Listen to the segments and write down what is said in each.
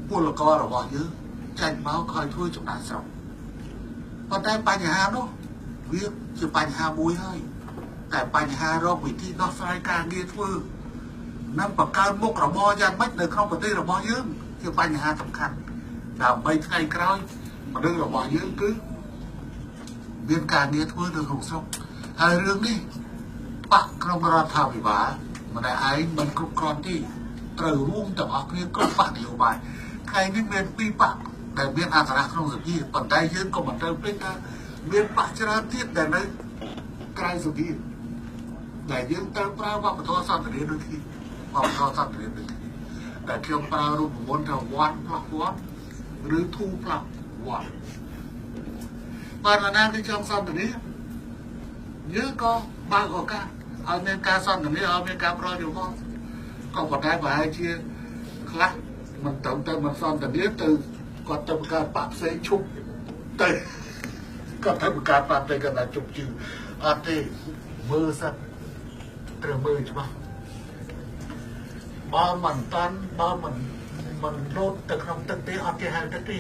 ពលកររបស់យើងចាញ់មកខ້ອຍធ្វើចំណាយស្រុកប៉ុន្តែបញ្ហានោះវាជាបញ្ហាមួយហើយតែបញ្ហារកវិធីដោះស្រាយការងារធ្វើនិងបង្កើនមុខរបរយ៉ាងម៉េចនៅក្នុងប្រទេសរបស់យើងជាបញ្ហាសំខាន់ដើម្បីថ្ងៃក្រោយមនុស្សរបស់យើងគឺមានការងារធ្វើនៅក្នុងស្រុកហើយរឿងនេះបាក់ក្នុងរដ្ឋាភិបាលម្នាក់ឯងមិនគ្រប់គ្រាន់ទេត្រូវរួមទាំងអស់គ្នាគ្រប់បាក់នយោបាយថ្ងៃនេះមានពីរបាក់ដែលមានអក្សរៈក្នុងសភាប៉ុន្តែយើងក៏មិនត្រូវភ្លេចថាមានបាក់ច្រើនទៀតដែលនៅក្រៅសភាដែលយើងត្រូវប្រើវប្បធម៌សន្តិនិកដូចគ្នាវប្បធម៌សន្តិនិកដូចគ្នាដែលខ្ញុំប្រើរូបមន្តថាវត្តផ្លាស់វត្តឬធូរផ្លាស់វត្តបើណាគេចង់សន្តិនិកយើងក៏បើកឱកាសឲ្យមានការសន្តិនិកឲ្យមានការប្រយោជន៍ក៏ប៉ុន្តែប្រហែលជាខ្លះមិនត្រឹមតែមិនសន្តិនិកទៅគាត់ទៅបង្កើតបាក់ផ្សេងឈប់ទៅគាត់ទៅបង្កើតបាក់ទៅគាត់ថាជប់ជឿអត់ទេមើលសិនត្រូវមើលច្បាស់បើមិនតាន់បើមិនលោតទៅក្នុងទឹកទេអត់គេហៅទឹកទេ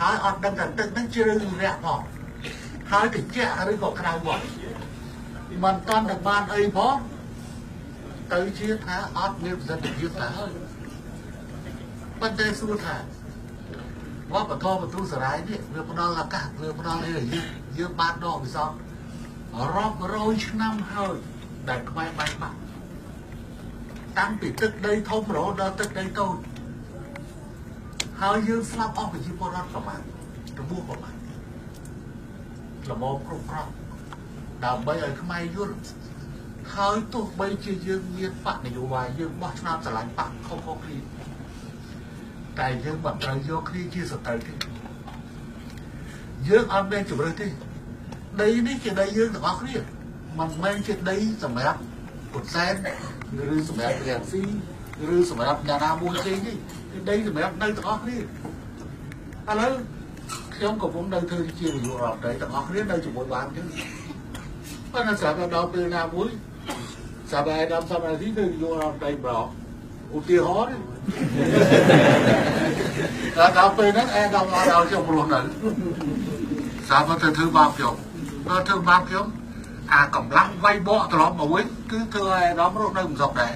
ហើយអត់ដឹងថាទឹកហ្នឹងជ្រៅរាក់ផងហើយត្រជាក់ឬក៏ក្តៅមកមិនតាន់តែបានអីផងទៅជាថាអត់មានប្រសិទ្ធភាពទៅហើយប៉ុន្តែសួរថាវប្បធម៌បន្ទូសារាយនេះវាផ្ដល់ឱកាសវាផ្ដល់អីឲ្យយើងបានដកពិសោធន៍រាប់រយឆ្នាំហើយដែលខ្មែរបែកបាក់តាំងពីទឹកដីធំរហូតដល់ទឹកដីតូចហើយយើងស្លាប់អស់ប្រជាពលរដ្ឋប្រមាណរបួសប្រមាណល្មមគ្រប់គ្រាន់ដើម្បីឲ្យខ្មែរយល់ហើយទោះបីជាយើងមានបកនយោបាយយើងបោះឆ្នោតឆ្លាញ់បកខុសៗគ្នាតែយើងមិនត្រូវយកគ្នាជាសត្រូវទេយើងអត់មានជំរឿនទេដីនេះជាដីយើងទាំងអស់គ្នាមិនមែនជាដីសម្រាប់ពុទ្ធសែនឬសម្រាប់រាំងស៊ីឬសម្រាប់អ្នកណាមួយទេគឺដីសម្រាប់នៅទាំងអស់គ្នាឥឡូវខ្ញុំកំពុងនៅធ្វើជានាយករដ្ឋមន្ត្រីទាំងអស់គ្នានៅជាមួយបានទេប៉ុន្តែស្រាប់តែដល់ពេលណាមួយសាប់ឯកឧត្តមសមនាទីនៅនាយករដ្ឋមន្ត្រីប្រឧទាហរណ៍ដល់ពេលហ្នឹងឯកឧត្តមអត់ឲ្យខ្ញុំរស់នៅសាប់ទៅធ្វើបាបខ្ញុំដល់ធ្វើបាបខ្ញុំអាកម្លាំងវាយបកត្រឡប់មកវិញគឺធ្វើឲ្យអាដាមរស់នៅមិនសុខដែរ